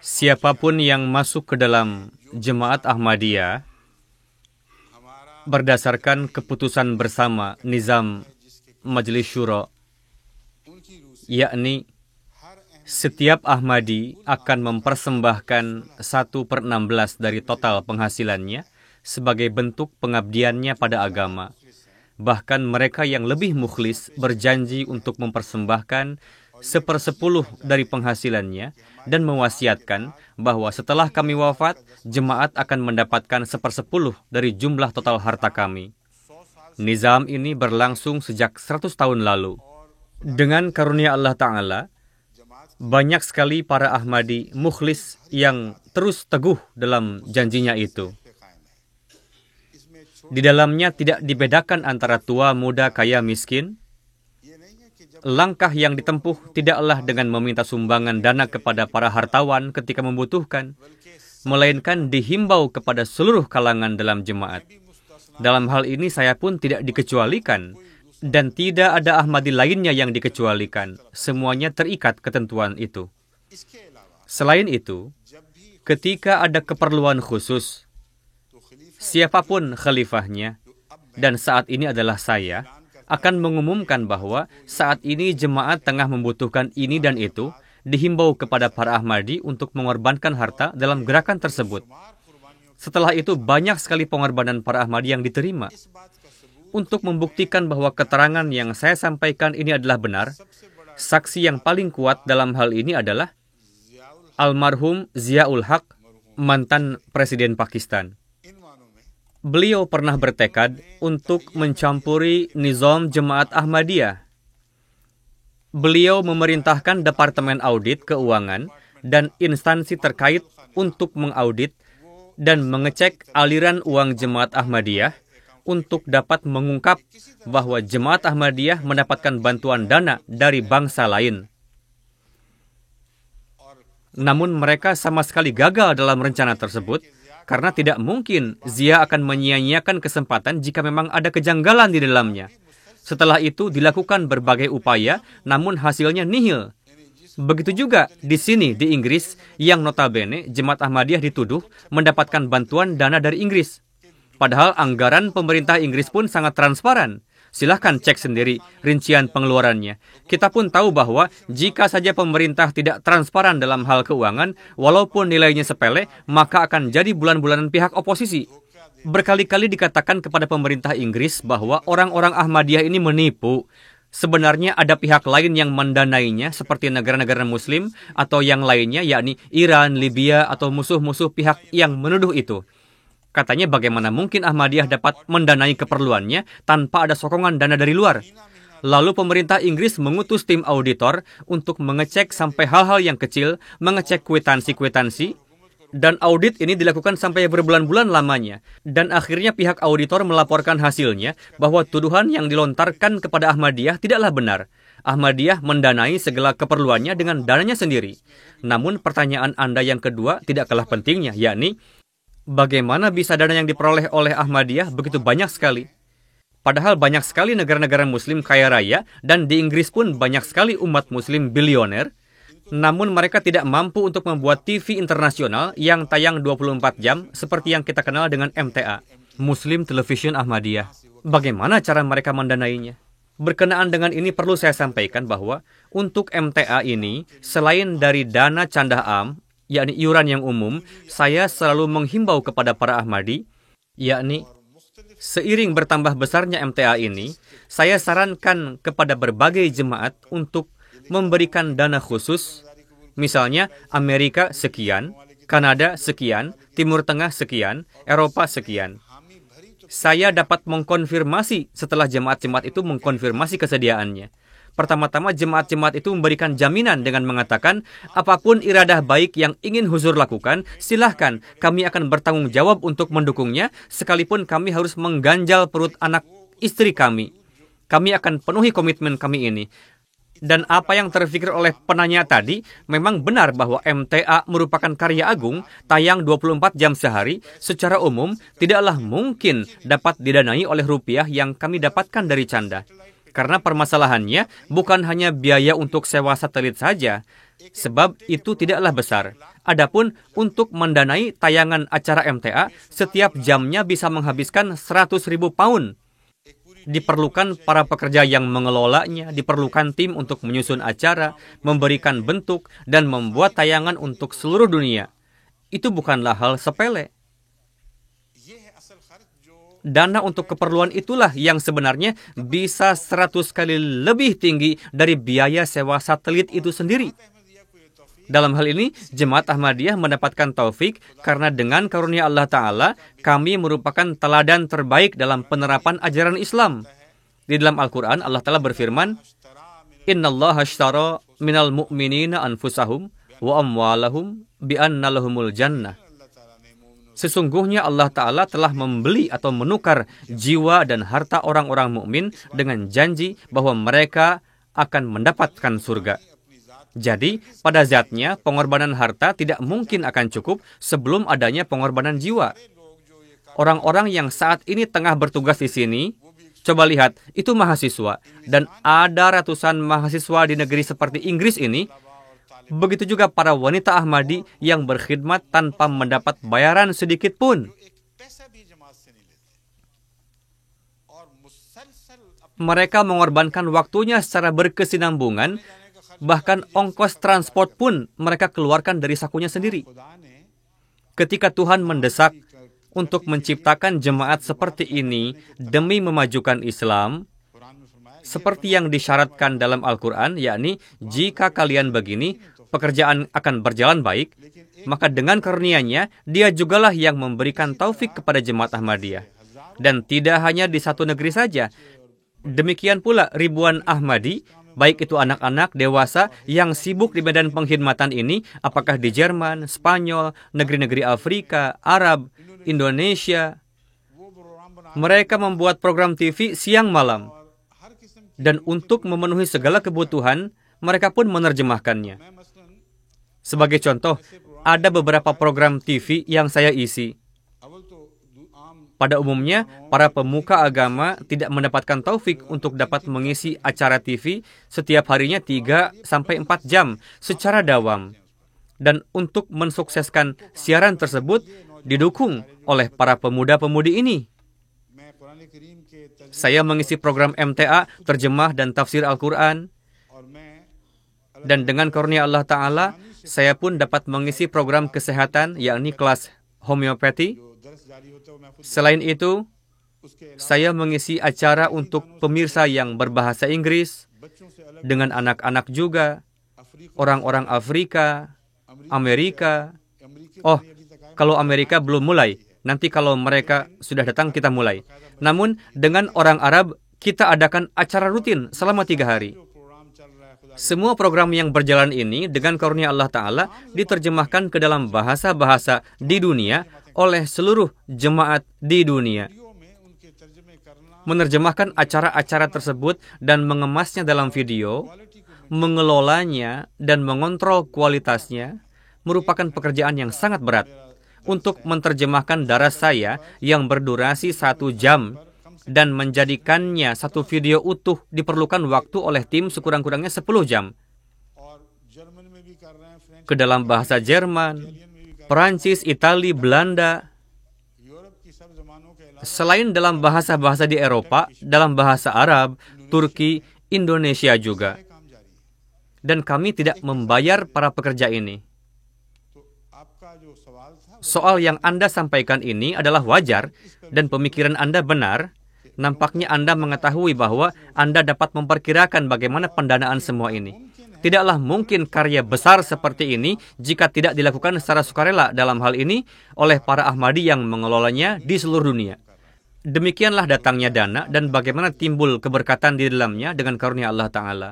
Siapapun yang masuk ke dalam Jemaat Ahmadiyah berdasarkan keputusan bersama Nizam Majelis Syuro, yakni setiap Ahmadi akan mempersembahkan 1/16 dari total penghasilannya sebagai bentuk pengabdiannya pada agama. Bahkan mereka yang lebih mukhlis berjanji untuk mempersembahkan 1/10 dari penghasilannya dan mewasiatkan bahwa setelah kami wafat, jemaat akan mendapatkan 1/10 dari jumlah total harta kami. Nizam ini berlangsung sejak 100 tahun lalu. Dengan karunia Allah Ta'ala, banyak sekali para Ahmadi mukhlis yang terus teguh dalam janjinya itu. Di dalamnya tidak dibedakan antara tua, muda, kaya, miskin. Langkah yang ditempuh tidaklah dengan meminta sumbangan dana kepada para hartawan ketika membutuhkan, melainkan dihimbau kepada seluruh kalangan dalam jemaat. Dalam hal ini saya pun tidak dikecualikan, dan tidak ada Ahmadi lainnya yang dikecualikan. Semuanya terikat ketentuan itu. Selain itu, ketika ada keperluan khusus, siapapun khalifahnya, dan saat ini adalah saya, akan mengumumkan bahwa saat ini jemaat tengah membutuhkan ini dan itu, dihimbau kepada para Ahmadi untuk mengorbankan harta dalam gerakan tersebut. Setelah itu banyak sekali pengorbanan para Ahmadi yang diterima. Untuk membuktikan bahwa keterangan yang saya sampaikan ini adalah benar, saksi yang paling kuat dalam hal ini adalah almarhum Ziaul Haq, mantan Presiden Pakistan. Beliau pernah bertekad untuk mencampuri nizam Jemaat Ahmadiyah. Beliau memerintahkan Departemen Audit Keuangan dan instansi terkait untuk mengaudit dan mengecek aliran uang Jemaat Ahmadiyah untuk dapat mengungkap bahwa Jemaat Ahmadiyah mendapatkan bantuan dana dari bangsa lain. Namun mereka sama sekali gagal dalam rencana tersebut, karena tidak mungkin Zia akan menyia-nyiakan kesempatan jika memang ada kejanggalan di dalamnya. Setelah itu dilakukan berbagai upaya, namun hasilnya nihil. Begitu juga di sini, di Inggris, yang notabene Jemaat Ahmadiyah dituduh mendapatkan bantuan dana dari Inggris. Padahal anggaran pemerintah Inggris pun sangat transparan. Silahkan cek sendiri rincian pengeluarannya. Kita pun tahu bahwa jika saja pemerintah tidak transparan dalam hal keuangan, walaupun nilainya sepele, maka akan jadi bulan-bulanan pihak oposisi. Berkali-kali dikatakan kepada pemerintah Inggris bahwa orang-orang Ahmadiyah ini menipu. Sebenarnya ada pihak lain yang mendanainya, seperti negara-negara Muslim atau yang lainnya, yakni Iran, Libya, atau musuh-musuh pihak yang menuduh itu. Katanya bagaimana mungkin Ahmadiyah dapat mendanai keperluannya tanpa ada sokongan dana dari luar. Lalu pemerintah Inggris mengutus tim auditor untuk mengecek sampai hal-hal yang kecil, mengecek kwitansi-kwitansi, dan audit ini dilakukan sampai berbulan-bulan lamanya. Dan akhirnya pihak auditor melaporkan hasilnya bahwa tuduhan yang dilontarkan kepada Ahmadiyah tidaklah benar. Ahmadiyah mendanai segala keperluannya dengan dananya sendiri. Namun pertanyaan Anda yang kedua tidak kalah pentingnya, yakni bagaimana bisa dana yang diperoleh oleh Ahmadiyah begitu banyak sekali? Padahal banyak sekali negara-negara Muslim kaya raya, dan di Inggris pun banyak sekali umat Muslim bilioner. Namun mereka tidak mampu untuk membuat TV internasional yang tayang 24 jam seperti yang kita kenal dengan MTA, Muslim Television Ahmadiyah. Bagaimana cara mereka mendanainya? Berkenaan dengan ini perlu saya sampaikan bahwa untuk MTA ini, selain dari dana candah am, yakni iuran yang umum, saya selalu menghimbau kepada para Ahmadi, yakni seiring bertambah besarnya MTA ini, saya sarankan kepada berbagai jemaat untuk memberikan dana khusus, misalnya Amerika sekian, Kanada sekian, Timur Tengah sekian, Eropa sekian. Saya dapat mengkonfirmasi setelah jemaat-jemaat itu mengkonfirmasi kesediaannya. Pertama-tama jemaat-jemaat itu memberikan jaminan dengan mengatakan, apapun iradah baik yang ingin huzur lakukan, silahkan, kami akan bertanggung jawab untuk mendukungnya, sekalipun kami harus mengganjal perut anak istri kami. Kami akan penuhi komitmen kami ini. Dan apa yang terfikir oleh penanya tadi, memang benar bahwa MTA merupakan karya agung, tayang 24 jam sehari, secara umum tidaklah mungkin dapat didanai oleh rupiah yang kami dapatkan dari canda. Karena permasalahannya bukan hanya biaya untuk sewa satelit saja, sebab itu tidaklah besar. Adapun untuk mendanai tayangan acara MTA, setiap jamnya bisa menghabiskan 100.000 pound. Diperlukan para pekerja yang mengelolanya, diperlukan tim untuk menyusun acara, memberikan bentuk, dan membuat tayangan untuk seluruh dunia. Itu bukanlah hal sepele. Dana untuk keperluan itulah yang sebenarnya bisa 100 kali lebih tinggi dari biaya sewa satelit itu sendiri. Dalam hal ini, Jemaat Ahmadiyah mendapatkan taufik karena dengan karunia Allah Ta'ala, kami merupakan teladan terbaik dalam penerapan ajaran Islam. Di dalam Al-Quran, Allah Ta'ala berfirman, Innallaha ashtara minal mu'minina anfusahum wa amwalahum bi'anna lahumul jannah. Sesungguhnya Allah Ta'ala telah membeli atau menukar jiwa dan harta orang-orang mukmin dengan janji bahwa mereka akan mendapatkan surga. Jadi, pada zatnya, pengorbanan harta tidak mungkin akan cukup sebelum adanya pengorbanan jiwa. Orang-orang yang saat ini tengah bertugas di sini, coba lihat, itu mahasiswa. Dan ada ratusan mahasiswa di negeri seperti Inggris ini. Begitu juga para wanita Ahmadi yang berkhidmat tanpa mendapat bayaran sedikit pun. Mereka mengorbankan waktunya secara berkesinambungan, bahkan ongkos transport pun mereka keluarkan dari sakunya sendiri. Ketika Tuhan mendesak untuk menciptakan jemaat seperti ini demi memajukan Islam, seperti yang disyaratkan dalam Al-Quran, yakni jika kalian begini, pekerjaan akan berjalan baik, maka dengan karunia-Nya, Dia jugalah yang memberikan taufik kepada Jemaat Ahmadiyah. Dan tidak hanya di satu negeri saja. Demikian pula ribuan Ahmadi, baik itu anak-anak, dewasa, yang sibuk di medan pengkhidmatan ini, apakah di Jerman, Spanyol, negeri-negeri Afrika, Arab, Indonesia. Mereka membuat program TV siang malam. Dan untuk memenuhi segala kebutuhan, mereka pun menerjemahkannya. Sebagai contoh, ada beberapa program TV yang saya isi. Pada umumnya, para pemuka agama tidak mendapatkan taufik untuk dapat mengisi acara TV setiap harinya 3-4 jam secara dawam. Dan untuk mensukseskan siaran tersebut didukung oleh para pemuda-pemudi ini. Saya mengisi program MTA, terjemah dan tafsir Al-Quran. Dan dengan karunia Allah Ta'ala, saya pun dapat mengisi program kesehatan, yakni kelas homeopati. Selain itu, saya mengisi acara untuk pemirsa yang berbahasa Inggris, dengan anak-anak juga, orang-orang Afrika, Amerika. Oh, kalau Amerika belum mulai, nanti kalau mereka sudah datang kita mulai. Namun, dengan orang Arab, kita adakan acara rutin selama 3 hari. Semua program yang berjalan ini dengan karunia Allah Ta'ala diterjemahkan ke dalam bahasa-bahasa di dunia oleh seluruh jemaat di dunia. Menerjemahkan acara-acara tersebut dan mengemasnya dalam video, mengelolanya dan mengontrol kualitasnya merupakan pekerjaan yang sangat berat. Untuk menerjemahkan darah saya yang berdurasi 1 jam dan menjadikannya satu video utuh diperlukan waktu oleh tim sekurang-kurangnya 10 jam. Ke dalam bahasa Jerman, Perancis, Italia, Belanda. Selain dalam bahasa-bahasa di Eropa, dalam bahasa Arab, Turki, Indonesia juga. Dan kami tidak membayar para pekerja ini. Soal yang Anda sampaikan ini adalah wajar dan pemikiran Anda benar. Nampaknya Anda mengetahui bahwa Anda dapat memperkirakan bagaimana pendanaan semua ini. Tidaklah mungkin karya besar seperti ini jika tidak dilakukan secara sukarela dalam hal ini oleh para Ahmadi yang mengelolanya di seluruh dunia. Demikianlah datangnya dana dan bagaimana timbul keberkatan di dalamnya dengan karunia Allah Ta'ala.